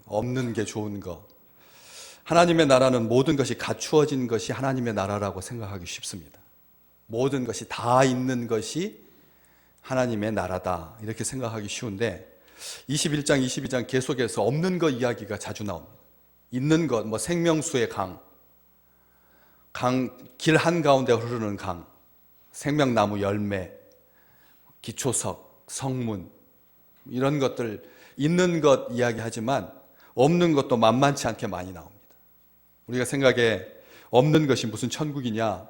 없는 게 좋은 것. 하나님의 나라는 모든 것이 갖추어진 것이 하나님의 나라라고 생각하기 쉽습니다. 모든 것이 다 있는 것이 하나님의 나라다 이렇게 생각하기 쉬운데 21장, 22장 계속해서 없는 것 이야기가 자주 나옵니다. 있는 것, 생명수의 강, 길 한가운데 흐르는 강, 생명나무 열매, 기초석, 성문 이런 것들 있는 것 이야기하지만 없는 것도 만만치 않게 많이 나옵니다. 우리가 생각에 없는 것이 무슨 천국이냐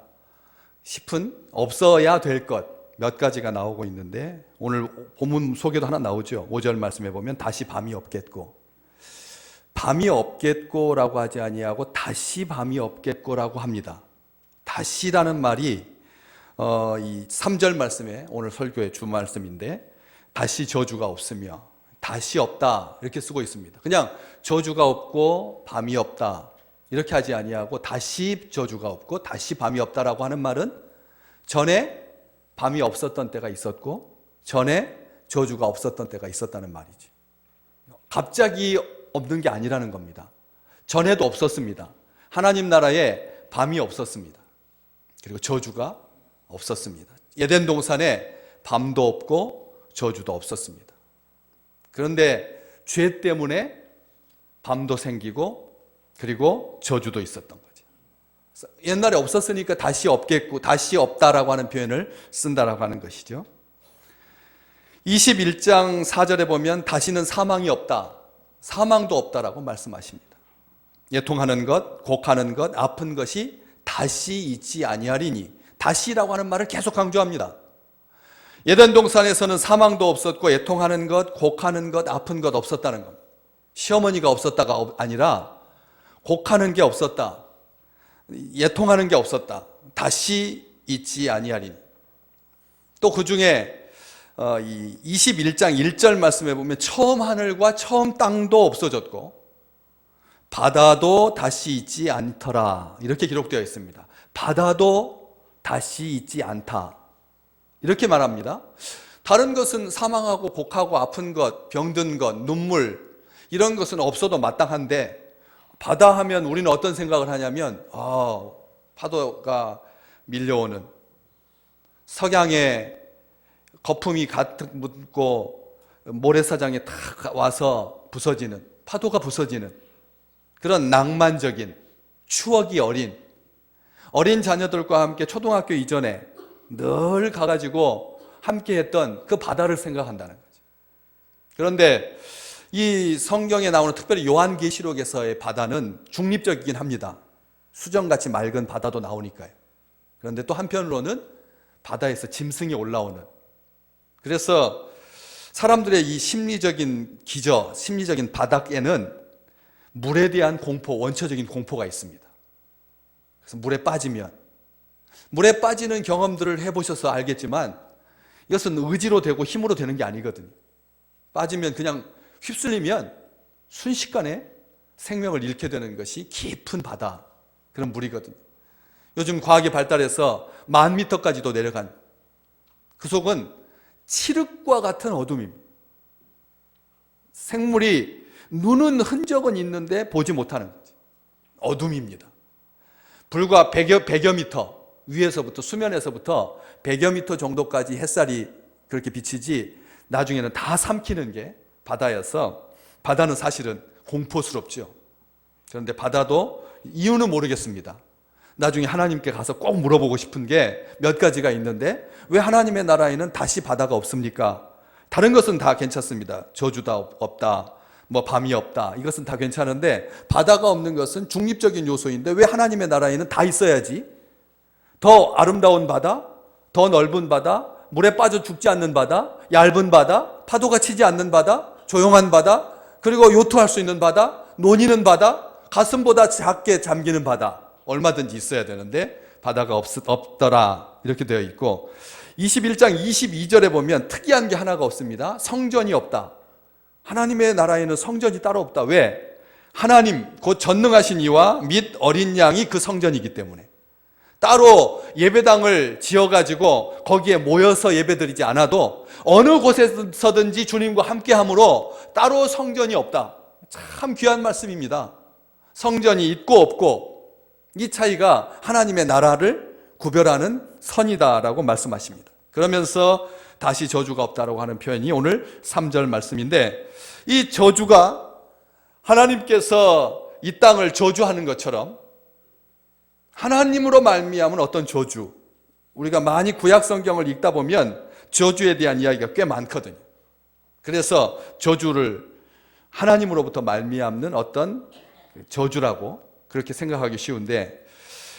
싶은 없어야 될 것 몇 가지가 나오고 있는데 오늘 본문 속에도 하나 나오죠. 5절 말씀해 보면 다시 밤이 없겠고, 밤이 없겠고라고 하지 아니하고 다시 밤이 없겠고라고 합니다. 다시라는 말이 이 3절 말씀에 오늘 설교의 주 말씀인데 다시 저주가 없으며 다시 없다 이렇게 쓰고 있습니다. 그냥 저주가 없고 밤이 없다 이렇게 하지 아니하고 다시 저주가 없고 다시 밤이 없다라고 하는 말은 전에 밤이 없었던 때가 있었고 전에 저주가 없었던 때가 있었다는 말이지. 갑자기 없는 게 아니라는 겁니다. 전에도 없었습니다. 하나님 나라에 밤이 없었습니다. 그리고 저주가 없었습니다. 에덴 동산에 밤도 없고 저주도 없었습니다. 그런데 죄 때문에 밤도 생기고 그리고 저주도 있었던 거죠. 옛날에 없었으니까 다시 없겠고 다시 없다라고 하는 표현을 쓴다라고 하는 것이죠. 21장 4절에 보면 다시는 사망이 없다, 사망도 없다라고 말씀하십니다. 애통하는 것, 곡하는 것, 아픈 것이 다시 있지 아니하리니, 다시라고 하는 말을 계속 강조합니다. 에덴 동산에서는 사망도 없었고 애통하는 것, 곡하는 것, 아픈 것 없었다는 겁니다. 시어머니가 없었다가 아니라 곡하는 게 없었다, 애통하는 게 없었다, 다시 있지 아니하리니. 또 그 중에 21장 1절 말씀해 보면 처음 하늘과 처음 땅도 없어졌고 바다도 다시 있지 않더라 이렇게 기록되어 있습니다. 바다도 다시 있지 않다 이렇게 말합니다. 다른 것은 사망하고 곡하고 아픈 것, 병든 것, 눈물 이런 것은 없어도 마땅한데 바다 하면 우리는 어떤 생각을 하냐면 파도가 밀려오는, 석양에 거품이 가득 묻고 모래사장에 탁 와서 부서지는, 파도가 부서지는 그런 낭만적인 추억이 어린 자녀들과 함께 초등학교 이전에 늘 가가지고 함께 했던 그 바다를 생각한다는 거죠. 그런데 이 성경에 나오는 특별히 요한계시록에서의 바다는 중립적이긴 합니다. 수정같이 맑은 바다도 나오니까요. 그런데 또 한편으로는 바다에서 짐승이 올라오는, 그래서 사람들의 이 심리적인 기저, 심리적인 바닥에는 물에 대한 공포, 원초적인 공포가 있습니다. 그래서 물에 빠지는 경험들을 해보셔서 알겠지만 이것은 의지로 되고 힘으로 되는 게 아니거든요. 빠지면 그냥 휩쓸리면 순식간에 생명을 잃게 되는 것이 깊은 바다, 그런 물이거든요. 요즘 과학이 발달해서 10,000m까지도 내려간, 그 속은 칠흑과 같은 어둠입니다. 생물이 눈은 흔적은 있는데 보지 못하는 거지. 어둠입니다. 불과 100여 미터 위에서부터, 수면에서부터 100여 미터 정도까지 햇살이 그렇게 비치지 나중에는 다 삼키는 게 바다여서 바다는 사실은 공포스럽죠. 그런데 바다도 이유는 모르겠습니다. 나중에 하나님께 가서 꼭 물어보고 싶은 게 몇 가지가 있는데 왜 하나님의 나라에는 다시 바다가 없습니까? 다른 것은 다 괜찮습니다. 저주다 없다, 밤이 없다, 이것은 다 괜찮은데 바다가 없는 것은 중립적인 요소인데 왜 하나님의 나라에는 다 있어야지? 더 아름다운 바다, 더 넓은 바다, 물에 빠져 죽지 않는 바다, 얇은 바다, 파도가 치지 않는 바다, 조용한 바다, 그리고 요트할 수 있는 바다, 논이는 바다, 가슴보다 작게 잠기는 바다, 얼마든지 있어야 되는데 바다가 없더라 이렇게 되어 있고, 21장 22절에 보면 특이한 게 하나가 없습니다. 성전이 없다. 하나님의 나라에는 성전이 따로 없다. 왜? 하나님 곧 전능하신 이와 및 어린 양이 그 성전이기 때문에. 따로 예배당을 지어가지고 거기에 모여서 예배드리지 않아도 어느 곳에서든지 주님과 함께함으로 따로 성전이 없다. 참 귀한 말씀입니다. 성전이 있고 없고 이 차이가 하나님의 나라를 구별하는 선이다라고 말씀하십니다. 그러면서 다시 저주가 없다라고 하는 표현이 오늘 3절 말씀인데, 이 저주가 하나님께서 이 땅을 저주하는 것처럼 하나님으로 말미암은 어떤 저주, 우리가 많이 구약 성경을 읽다 보면 저주에 대한 이야기가 꽤 많거든요. 그래서 저주를 하나님으로부터 말미암는 어떤 저주라고 그렇게 생각하기 쉬운데,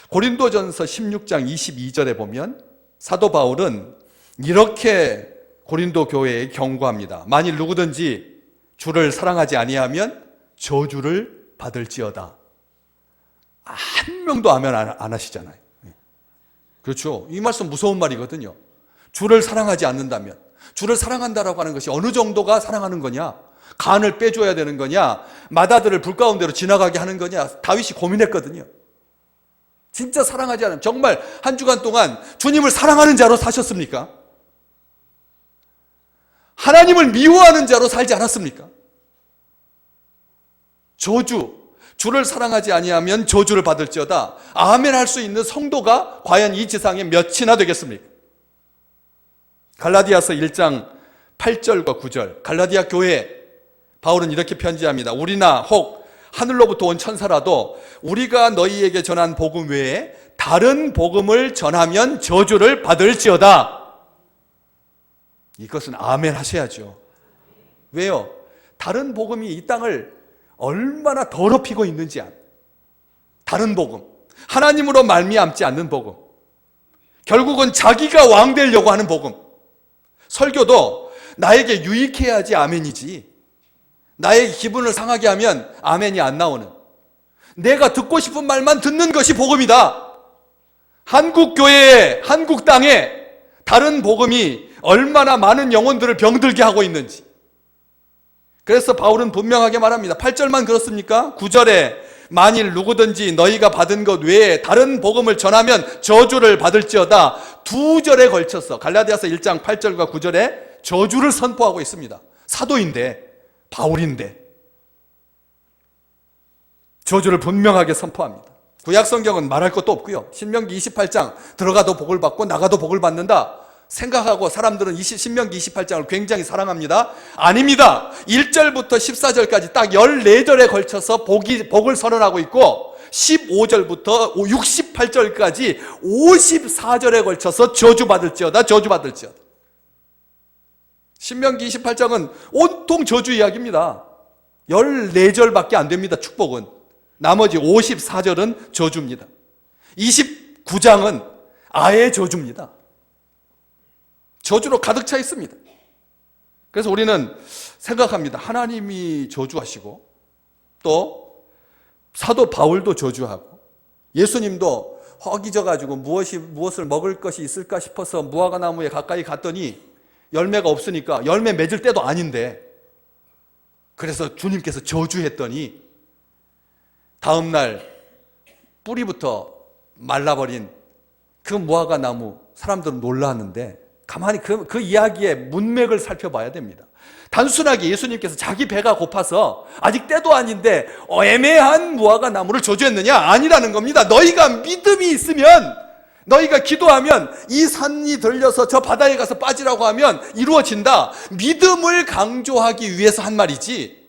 고린도전서 16장 22절에 보면 사도 바울은 이렇게 고린도 교회에 경고합니다. 만일 누구든지 주를 사랑하지 아니하면 저주를 받을지어다. 한 명도 아멘 안 하시잖아요. 그렇죠. 이 말씀 무서운 말이거든요. 주를 사랑하지 않는다면, 주를 사랑한다라고 하는 것이 어느 정도가 사랑하는 거냐? 간을 빼줘야 되는 거냐? 맏아들을 불 가운데로 지나가게 하는 거냐? 다윗이 고민했거든요. 진짜 사랑하지 않으면, 정말 한 주간 동안 주님을 사랑하는 자로 사셨습니까? 하나님을 미워하는 자로 살지 않았습니까? 저주, 주를 사랑하지 아니하면 저주를 받을지어다. 아멘 할 수 있는 성도가 과연 이 지상에 몇이나 되겠습니까? 갈라디아서 1장 8절과 9절, 갈라디아 교회 바울은 이렇게 편지합니다. 우리나 혹 하늘로부터 온 천사라도 우리가 너희에게 전한 복음 외에 다른 복음을 전하면 저주를 받을지어다. 이것은 아멘 하셔야죠. 왜요? 다른 복음이 이 땅을 얼마나 더럽히고 있는지, 다른 복음, 하나님으로 말미암지 않는 복음, 결국은 자기가 왕 되려고 하는 복음. 설교도 나에게 유익해야지 아멘이지, 나의 기분을 상하게 하면 아멘이 안 나오는, 내가 듣고 싶은 말만 듣는 것이 복음이다. 한국 교회에, 한국 땅에 다른 복음이 얼마나 많은 영혼들을 병들게 하고 있는지. 그래서 바울은 분명하게 말합니다. 8절만 그렇습니까? 9절에 만일 누구든지 너희가 받은 것 외에 다른 복음을 전하면 저주를 받을지어다. 2절에 걸쳐서 갈라디아서 1장 8절과 9절에 저주를 선포하고 있습니다. 사도인데, 바울인데 저주를 분명하게 선포합니다. 구약 성경은 말할 것도 없고요. 신명기 28장 들어가도 복을 받고 나가도 복을 받는다 생각하고 사람들은 신명기 28장을 굉장히 사랑합니다. 아닙니다. 1절부터 14절까지 딱 14절에 걸쳐서 복을 선언하고 있고, 15절부터 68절까지 54절에 걸쳐서 저주받을지어다, 저주받을지어다. 신명기 28장은 온통 저주 이야기입니다. 14절밖에 안 됩니다, 축복은. 나머지 54절은 저주입니다. 29장은 아예 저주입니다. 저주로 가득 차 있습니다. 그래서 우리는 생각합니다. 하나님이 저주하시고, 또 사도 바울도 저주하고, 예수님도 허기져가지고 무엇을 먹을 것이 있을까 싶어서 무화과 나무에 가까이 갔더니 열매가 없으니까, 열매 맺을 때도 아닌데, 그래서 주님께서 저주했더니 다음날 뿌리부터 말라버린 그 무화과 나무, 사람들은 놀랐는데 가만히 그 이야기의 문맥을 살펴봐야 됩니다. 단순하게 예수님께서 자기 배가 고파서 아직 때도 아닌데 애매한 무화과 나무를 저주했느냐? 아니라는 겁니다. 너희가 믿음이 있으면, 너희가 기도하면 이 산이 들려서 저 바다에 가서 빠지라고 하면 이루어진다. 믿음을 강조하기 위해서 한 말이지,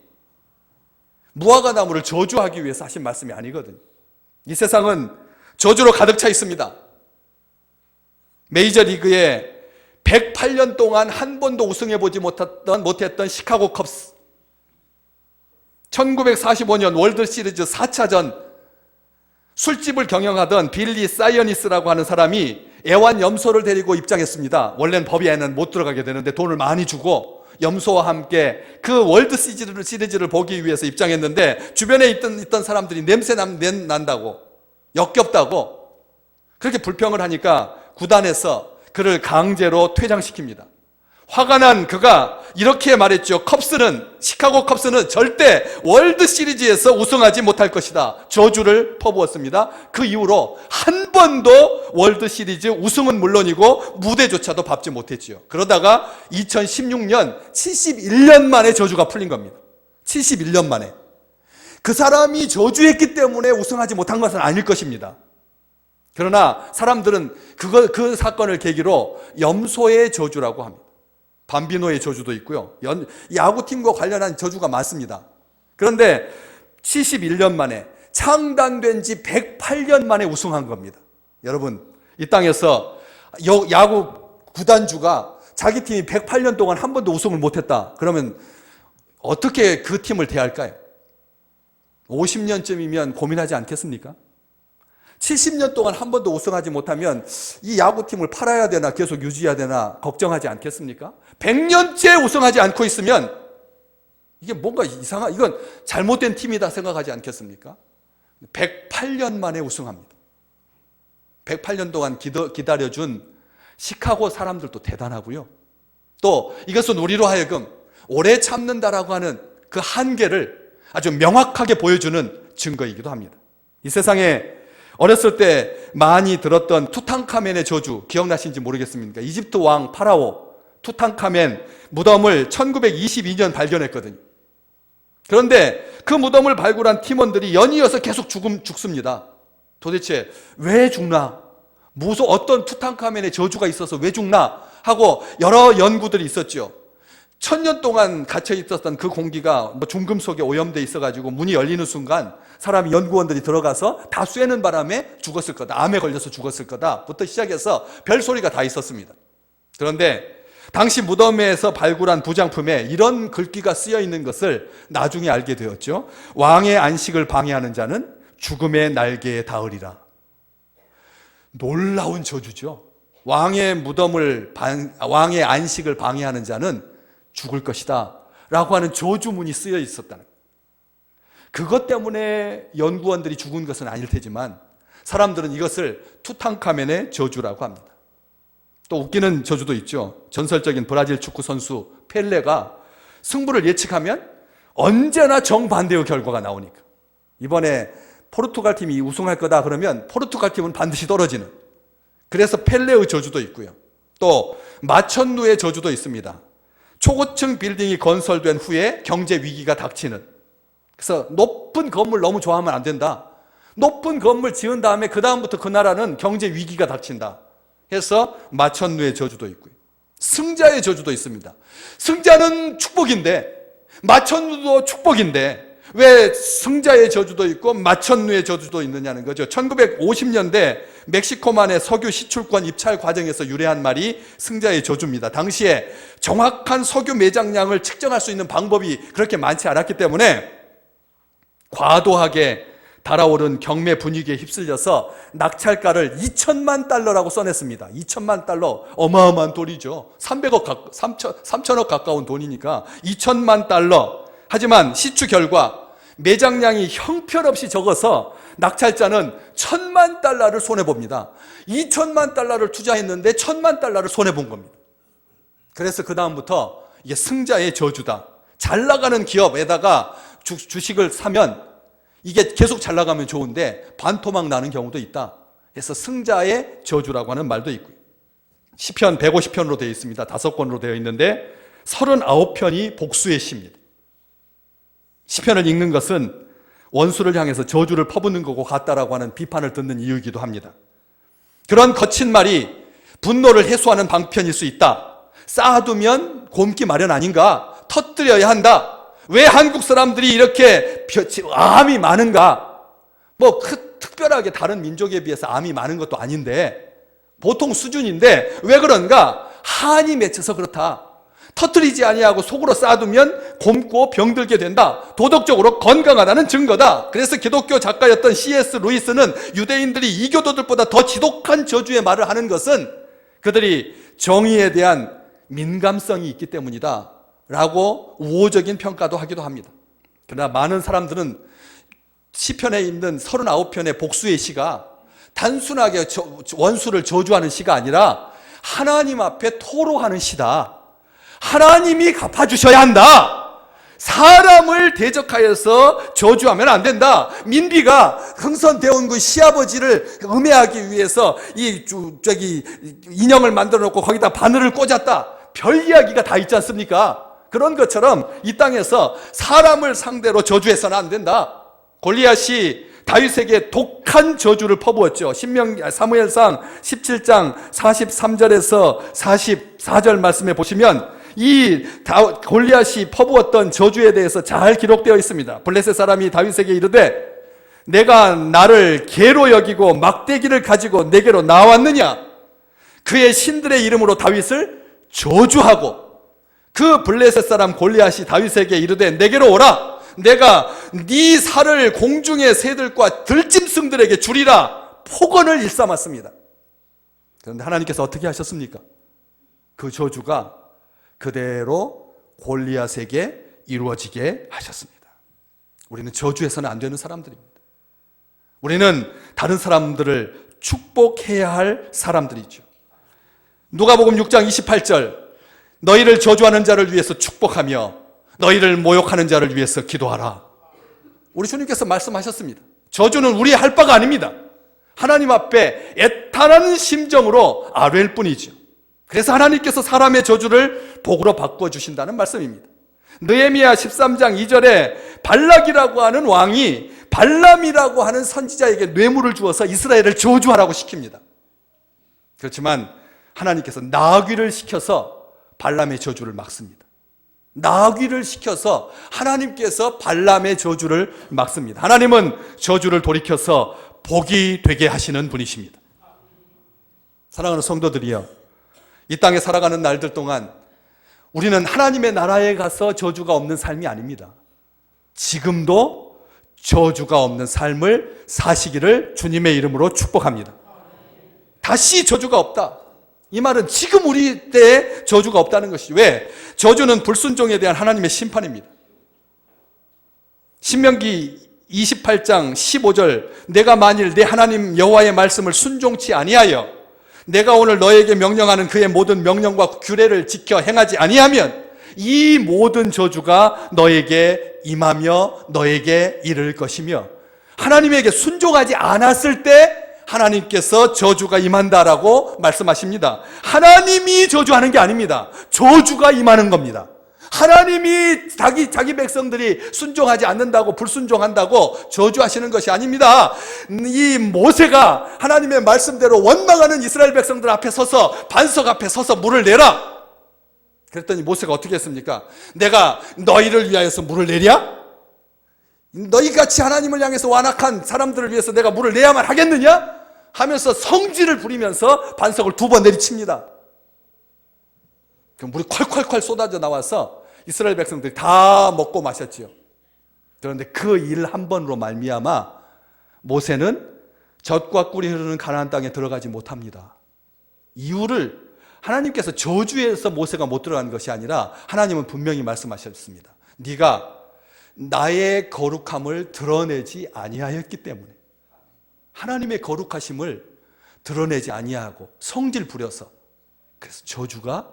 무화과 나무를 저주하기 위해서 하신 말씀이 아니거든요. 이 세상은 저주로 가득 차 있습니다. 메이저리그에 108년 동안 한 번도 우승해보지 못했던 시카고 컵스, 1945년 월드시리즈 4차전 술집을 경영하던 빌리 사이어니스라고 하는 사람이 애완염소를 데리고 입장했습니다. 원래는 법에는 못 들어가게 되는데 돈을 많이 주고 염소와 함께 그 월드 시리즈를 보기 위해서 입장했는데, 주변에 있던 사람들이 냄새 난다고, 역겹다고 그렇게 불평을 하니까 구단에서 그를 강제로 퇴장시킵니다. 화가 난 그가 이렇게 말했죠. 시카고 컵스는 절대 월드 시리즈에서 우승하지 못할 것이다. 저주를 퍼부었습니다. 그 이후로 한 번도 월드 시리즈 우승은 물론이고 무대조차도 밟지 못했죠. 그러다가 2016년 71년 만에 저주가 풀린 겁니다. 71년 만에. 그 사람이 저주했기 때문에 우승하지 못한 것은 아닐 것입니다. 그러나 사람들은 그 사건을 계기로 염소의 저주라고 합니다. 밤비노의 저주도 있고요. 야구팀과 관련한 저주가 많습니다. 그런데 71년 만에 창단된 지 108년 만에 우승한 겁니다. 여러분, 이 땅에서 야구 구단주가 자기 팀이 108년 동안 한 번도 우승을 못했다. 그러면 어떻게 그 팀을 대할까요? 50년쯤이면 고민하지 않겠습니까? 70년 동안 한 번도 우승하지 못하면 이 야구팀을 팔아야 되나 계속 유지해야 되나 걱정하지 않겠습니까? 100년째 우승하지 않고 있으면 이게 뭔가 이건 잘못된 팀이다 생각하지 않겠습니까? 108년 만에 우승합니다. 108년 동안 기다려준 시카고 사람들도 대단하고요. 또 이것은 우리로 하여금 오래 참는다라고 하는 그 한계를 아주 명확하게 보여주는 증거이기도 합니다. 이 세상에 어렸을 때 많이 들었던 투탕카멘의 저주 기억나신지 모르겠습니까? 이집트 왕 파라오 투탕카멘 무덤을 1922년 발견했거든요. 그런데 그 무덤을 발굴한 팀원들이 연이어서 계속 죽습니다. 도대체 왜 죽나? 어떤 투탕카멘의 저주가 있어서 왜 죽나? 하고 여러 연구들이 있었죠. 1000년 동안 갇혀 있었던 그 공기가 중금속에 오염돼 있어가지고 문이 열리는 순간 사람이 연구원들이 들어가서 다 쐬는 바람에 죽었을 거다. 암에 걸려서 죽었을 거다. 부터 시작해서 별소리가 다 있었습니다. 그런데 당시 무덤에서 발굴한 부장품에 이런 글귀가 쓰여 있는 것을 나중에 알게 되었죠. 왕의 안식을 방해하는 자는 죽음의 날개에 닿으리라. 놀라운 저주죠. 왕의 안식을 방해하는 자는 죽을 것이다 라고 하는 저주문이 쓰여 있었다는 거예요. 그것 때문에 연구원들이 죽은 것은 아닐 테지만 사람들은 이것을 투탕카멘의 저주라고 합니다. 또 웃기는 저주도 있죠. 전설적인 브라질 축구 선수 펠레가 승부를 예측하면 언제나 정반대의 결과가 나오니까 이번에 포르투갈 팀이 우승할 거다 그러면 포르투갈 팀은 반드시 떨어지는, 그래서 펠레의 저주도 있고요. 또 마천루의 저주도 있습니다. 초고층 빌딩이 건설된 후에 경제 위기가 닥치는, 그래서 높은 건물 너무 좋아하면 안 된다. 높은 건물 지은 다음에 그 다음부터 그 나라는 경제 위기가 닥친다 해서 마천루의 저주도 있고요. 승자의 저주도 있습니다. 승자는 축복인데 마천루도 축복인데 왜 승자의 저주도 있고 마천루의 저주도 있느냐는 거죠. 1950년대 멕시코만의 석유 시출권 입찰 과정에서 유래한 말이 승자의 저주입니다. 당시에 정확한 석유 매장량을 측정할 수 있는 방법이 그렇게 많지 않았기 때문에 과도하게 달아오른 경매 분위기에 휩쓸려서 낙찰가를 2천만 달러라고 써냈습니다. 2천만 달러, 어마어마한 돈이죠. 3천억 가까운 돈이니까 2천만 달러. 하지만 시추 결과 매장량이 형편없이 적어서 낙찰자는 1,000만 달러를 손해봅니다. 2천만 달러를 투자했는데 1,000만 달러를 손해본 겁니다. 그래서 그 다음부터 이게 승자의 저주다. 잘 나가는 기업에다가 주식을 사면 이게 계속 잘 나가면 좋은데 반토막 나는 경우도 있다. 그래서 승자의 저주라고 하는 말도 있고요. 시편 150편으로 되어 있습니다. 5권으로 되어 있는데 39편이 복수의 시입니다. 시편을 읽는 것은 원수를 향해서 저주를 퍼붓는 거고 같다라고 하는 비판을 듣는 이유이기도 합니다. 그런 거친 말이 분노를 해소하는 방편일 수 있다. 쌓아두면 곰기 마련 아닌가? 터뜨려야 한다. 왜 한국 사람들이 이렇게 암이 많은가? 특별하게 다른 민족에 비해서 암이 많은 것도 아닌데 보통 수준인데 왜 그런가? 한이 맺혀서 그렇다. 터뜨리지 아니하고 속으로 쌓아두면 곰고 병들게 된다. 도덕적으로 건강하다는 증거다. 그래서 기독교 작가였던 C.S. 루이스는 유대인들이 이교도들보다 더 지독한 저주의 말을 하는 것은 그들이 정의에 대한 민감성이 있기 때문이다 라고 우호적인 평가도 하기도 합니다. 그러나 많은 사람들은 시편에 있는 39편의 복수의 시가 단순하게 원수를 저주하는 시가 아니라 하나님 앞에 토로하는 시다. 하나님이 갚아주셔야 한다. 사람을 대적하여서 저주하면 안 된다. 민비가 흥선되어 온 그 시아버지를 음해하기 위해서 인형을 만들어 놓고 거기다 바늘을 꽂았다. 별 이야기가 다 있지 않습니까? 그런 것처럼 이 땅에서 사람을 상대로 저주해서는 안 된다. 골리앗이 다윗에게 독한 저주를 퍼부었죠. 사무엘상 17장 43절에서 44절 말씀에 보시면 이 골리앗이 퍼부었던 저주에 대해서 잘 기록되어 있습니다. 블레셋 사람이 다윗에게 이르되 내가 나를 개로 여기고 막대기를 가지고 내게로 나왔느냐? 그의 신들의 이름으로 다윗을 저주하고 그 블레셋 사람 골리앗이 다윗에게 이르되 내게로 오라. 내가 네 살을 공중의 새들과 들짐승들에게 주리라. 폭언을 일삼았습니다. 그런데 하나님께서 어떻게 하셨습니까? 그 저주가 그대로 골리앗에게 이루어지게 하셨습니다. 우리는 저주해서는 안 되는 사람들입니다. 우리는 다른 사람들을 축복해야 할 사람들이죠. 누가복음 6장 28절 너희를 저주하는 자를 위해서 축복하며 너희를 모욕하는 자를 위해서 기도하라. 우리 주님께서 말씀하셨습니다. 저주는 우리의 할 바가 아닙니다. 하나님 앞에 애타는 심정으로 아뢰일 뿐이죠. 그래서 하나님께서 사람의 저주를 복으로 바꿔주신다는 말씀입니다. 느헤미야 13장 2절에 발락이라고 하는 왕이 발람이라고 하는 선지자에게 뇌물을 주어서 이스라엘을 저주하라고 시킵니다. 그렇지만 하나님께서 나귀를 시켜서 발람의 저주를 막습니다. 나귀를 시켜서 하나님께서 발람의 저주를 막습니다. 하나님은 저주를 돌이켜서 복이 되게 하시는 분이십니다. 사랑하는 성도들이여, 이 땅에 살아가는 날들 동안 우리는 하나님의 나라에 가서 저주가 없는 삶이 아닙니다. 지금도 저주가 없는 삶을 사시기를 주님의 이름으로 축복합니다. 다시 저주가 없다. 이 말은 지금 우리 때에 저주가 없다는 것이죠. 왜? 저주는 불순종에 대한 하나님의 심판입니다. 신명기 28장 15절 내가 만일 내 하나님 여호와의 말씀을 순종치 아니하여 내가 오늘 너에게 명령하는 그의 모든 명령과 규례를 지켜 행하지 아니하면 이 모든 저주가 너에게 임하며 너에게 이를 것이며 하나님에게 순종하지 않았을 때 하나님께서 저주가 임한다라고 말씀하십니다. 하나님이 저주하는 게 아닙니다. 저주가 임하는 겁니다. 하나님이 자기 백성들이 순종하지 않는다고 불순종한다고 저주하시는 것이 아닙니다. 이 모세가 하나님의 말씀대로 원망하는 이스라엘 백성들 앞에 서서 반석 앞에 서서 물을 내라. 그랬더니 모세가 어떻게 했습니까? 내가 너희를 위하여서 물을 내랴? 너희같이 하나님을 향해서 완악한 사람들을 위해서 내가 물을 내야만 하겠느냐? 하면서 성질을 부리면서 반석을 2번 내리칩니다. 그럼 물이 콸콸콸 쏟아져 나와서 이스라엘 백성들이 다 먹고 마셨지요. 그런데 그 일 한 번으로 말미암아 모세는 젖과 꿀이 흐르는 가나안 땅에 들어가지 못합니다. 이유를 하나님께서 저주해서 모세가 못 들어가는 것이 아니라 하나님은 분명히 말씀하셨습니다. 네가 나의 거룩함을 드러내지 아니하였기 때문에, 하나님의 거룩하심을 드러내지 아니하고 성질 부려서, 그래서 저주가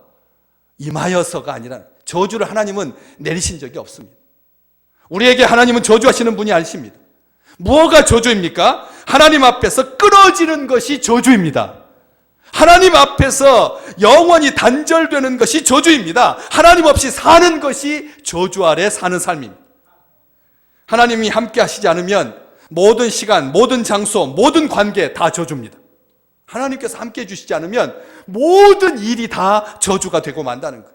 임하여서가 아니라 저주를 하나님은 내리신 적이 없습니다. 우리에게 하나님은 저주하시는 분이 아니십니다. 무엇가 저주입니까? 하나님 앞에서 끊어지는 것이 저주입니다. 하나님 앞에서 영원히 단절되는 것이 저주입니다. 하나님 없이 사는 것이 저주 아래 사는 삶입니다. 하나님이 함께 하시지 않으면 모든 시간, 모든 장소, 모든 관계 다 저주입니다. 하나님께서 함께 해주시지 않으면 모든 일이 다 저주가 되고 만다는 것.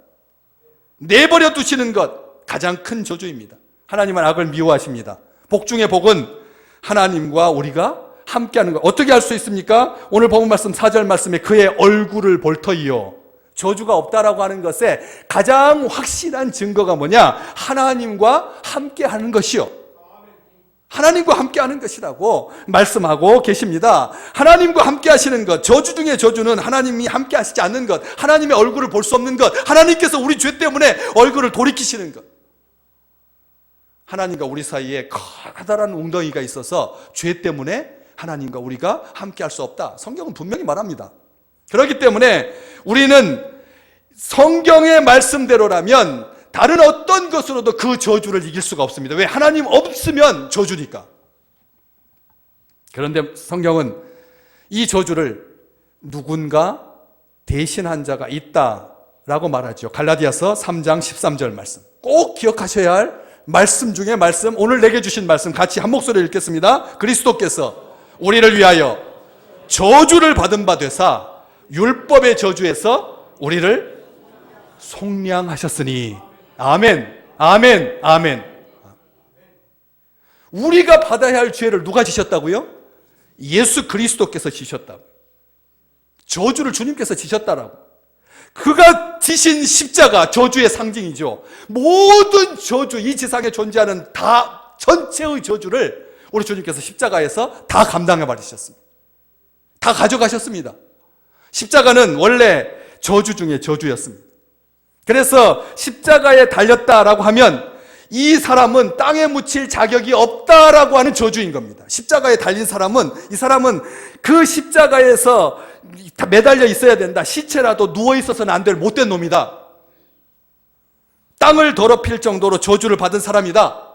내버려 두시는 것, 가장 큰 저주입니다. 하나님은 악을 미워하십니다. 복 중에 복은 하나님과 우리가 함께하는 것. 어떻게 할 수 있습니까? 오늘 본문 말씀 4절 말씀에 그의 얼굴을 볼 터이요. 저주가 없다라고 하는 것에 가장 확실한 증거가 뭐냐? 하나님과 함께하는 것이요. 하나님과 함께하는 것이라고 말씀하고 계십니다. 하나님과 함께하시는 것, 저주 중에 저주는 하나님이 함께하시지 않는 것, 하나님의 얼굴을 볼 수 없는 것, 하나님께서 우리 죄 때문에 얼굴을 돌이키시는 것. 하나님과 우리 사이에 커다란 웅덩이가 있어서 죄 때문에 하나님과 우리가 함께할 수 없다. 성경은 분명히 말합니다. 그렇기 때문에 우리는 성경의 말씀대로라면 다른 어떤 것으로도 그 저주를 이길 수가 없습니다. 왜? 하나님 없으면 저주니까. 그런데 성경은 이 저주를 누군가 대신한 자가 있다라고 말하죠. 갈라디아서 3장 13절 말씀. 꼭 기억하셔야 할 말씀 중에 말씀, 오늘 내게 주신 말씀 같이 한 목소리로 읽겠습니다. 그리스도께서 우리를 위하여 저주를 받은 바 되사 율법의 저주에서 우리를 속량하셨으니. 아멘, 아멘, 아멘. 우리가 받아야 할 죄를 누가 지셨다고요? 예수 그리스도께서 지셨다고. 저주를 주님께서 지셨다라고. 그가 지신 십자가, 저주의 상징이죠. 모든 저주, 이 지상에 존재하는 다 전체의 저주를 우리 주님께서 십자가에서 다 감당해 버리셨습니다. 다 가져가셨습니다. 십자가는 원래 저주 중에 저주였습니다. 그래서 십자가에 달렸다라고 하면 이 사람은 땅에 묻힐 자격이 없다라고 하는 저주인 겁니다. 십자가에 달린 사람은, 이 사람은 그 십자가에서 다 매달려 있어야 된다. 시체라도 누워 있어서는 안 될 못된 놈이다. 땅을 더럽힐 정도로 저주를 받은 사람이다.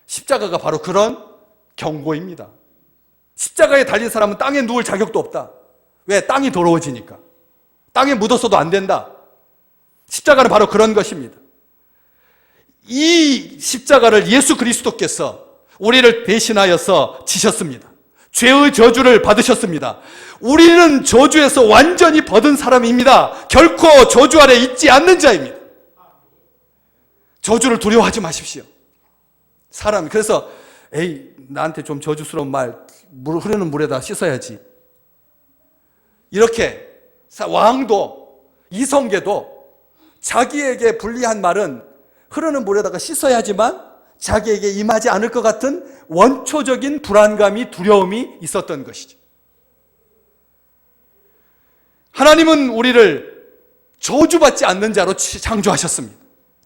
십자가가 바로 그런 경고입니다. 십자가에 달린 사람은 땅에 누울 자격도 없다. 왜? 땅이 더러워지니까. 땅에 묻었어도 안 된다. 십자가는 바로 그런 것입니다. 이 십자가를 예수 그리스도께서 우리를 대신하여서 지셨습니다. 죄의 저주를 받으셨습니다. 우리는 저주에서 완전히 벗은 사람입니다. 결코 저주 아래 있지 않는 자입니다. 저주를 두려워하지 마십시오. 사람, 그래서 에이, 나한테 좀 저주스러운 말, 흐르는 물에다 씻어야지. 이렇게 왕도, 이성계도 자기에게 불리한 말은 흐르는 물에다가 씻어야 하지만 자기에게 임하지 않을 것 같은 원초적인 불안감이, 두려움이 있었던 것이죠. 하나님은 우리를 저주받지 않는 자로 창조하셨습니다.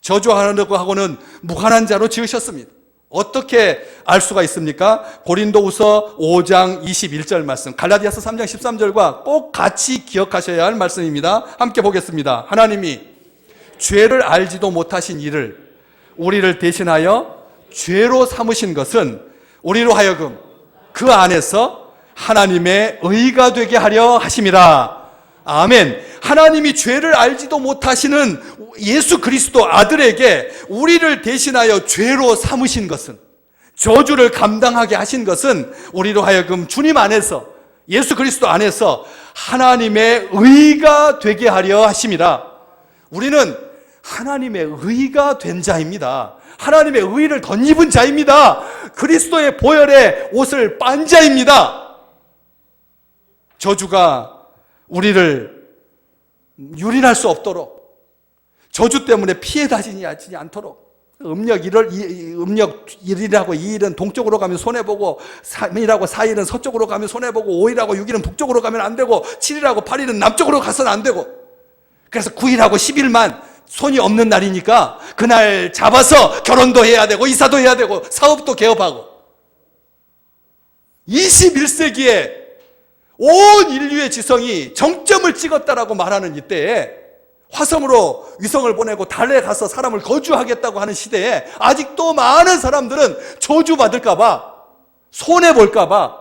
저주하려고 하고는 무관한 자로 지으셨습니다. 어떻게 알 수가 있습니까? 고린도후서 5장 21절 말씀, 갈라디아서 3장 13절과 꼭 같이 기억하셔야 할 말씀입니다. 함께 보겠습니다. 하나님이 죄를 알지도 못하신 이를 우리를 대신하여 죄로 삼으신 것은 우리로 하여금 그 안에서 하나님의 의가 되게 하려 하심이라. 아멘. 하나님이 죄를 알지도 못하시는 예수 그리스도 아들에게 우리를 대신하여 죄로 삼으신 것은, 저주를 감당하게 하신 것은 우리로 하여금 주님 안에서, 예수 그리스도 안에서 하나님의 의가 되게 하려 하심이라. 우리는 하나님의 의가 된 자입니다. 하나님의 의를 덧입은 자입니다. 그리스도의 보혈의 옷을 빤 자입니다. 저주가 우리를 유린할 수 없도록, 저주 때문에 피해 다니지 않도록, 음력 1일하고 2일은 동쪽으로 가면 손해보고, 3일하고 4일은 서쪽으로 가면 손해보고, 5일하고 6일은 북쪽으로 가면 안 되고, 7일하고 8일은 남쪽으로 가서는 안 되고, 그래서 9일하고 10일만 손이 없는 날이니까 그날 잡아서 결혼도 해야 되고, 이사도 해야 되고, 사업도 개업하고. 21세기에 온 인류의 지성이 정점을 찍었다라고 말하는 이때에, 화성으로 위성을 보내고 달에 가서 사람을 거주하겠다고 하는 시대에 아직도 많은 사람들은 저주받을까봐, 손해볼까봐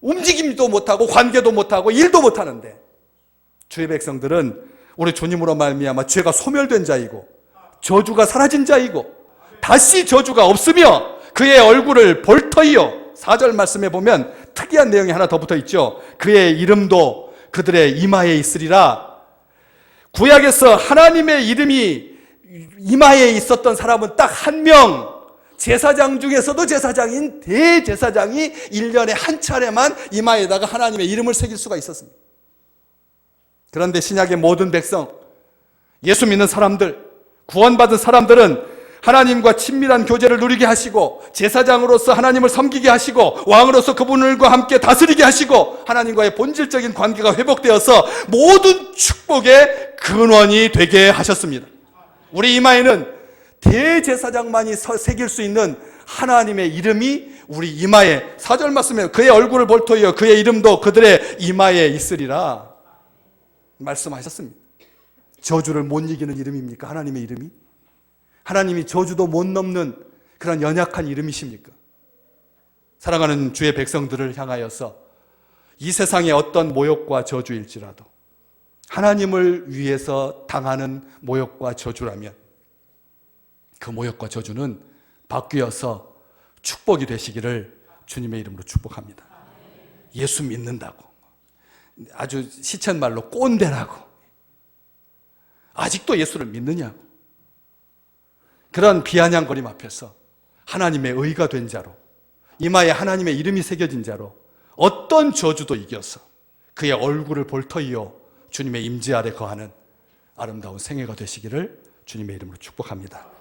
움직임도 못하고 관계도 못하고 일도 못하는데, 주의 백성들은 우리 주님으로 말미암아 죄가 소멸된 자이고 저주가 사라진 자이고 다시 저주가 없으며 그의 얼굴을 볼 터이요. 4절 말씀에 보면 특이한 내용이 하나 더 붙어 있죠. 그의 이름도 그들의 이마에 있으리라. 구약에서 하나님의 이름이 이마에 있었던 사람은 딱 한 명, 제사장 중에서도 제사장인 대제사장이 1년에 한 차례만 이마에다가 하나님의 이름을 새길 수가 있었습니다. 그런데 신약의 모든 백성, 예수 믿는 사람들, 구원받은 사람들은 하나님과 친밀한 교제를 누리게 하시고, 제사장으로서 하나님을 섬기게 하시고, 왕으로서 그분과 함께 다스리게 하시고, 하나님과의 본질적인 관계가 회복되어서 모든 축복의 근원이 되게 하셨습니다. 우리 이마에는 대제사장만이 새길 수 있는 하나님의 이름이 우리 이마에, 4절 말씀에 그의 얼굴을 볼 터이요 그의 이름도 그들의 이마에 있으리라 말씀하셨습니다. 저주를 못 이기는 이름입니까? 하나님의 이름이? 하나님이 저주도 못 넘는 그런 연약한 이름이십니까? 사랑하는 주의 백성들을 향하여서 이 세상의 어떤 모욕과 저주일지라도 하나님을 위해서 당하는 모욕과 저주라면 그 모욕과 저주는 바뀌어서 축복이 되시기를 주님의 이름으로 축복합니다. 예수 믿는다고, 아주 시쳇말로 꼰대라고, 아직도 예수를 믿느냐고, 그런 비아냥거림 앞에서 하나님의 의가 된 자로, 이마에 하나님의 이름이 새겨진 자로 어떤 저주도 이겨서 그의 얼굴을 볼터이어 주님의 임재 아래 거하는 아름다운 생애가 되시기를 주님의 이름으로 축복합니다.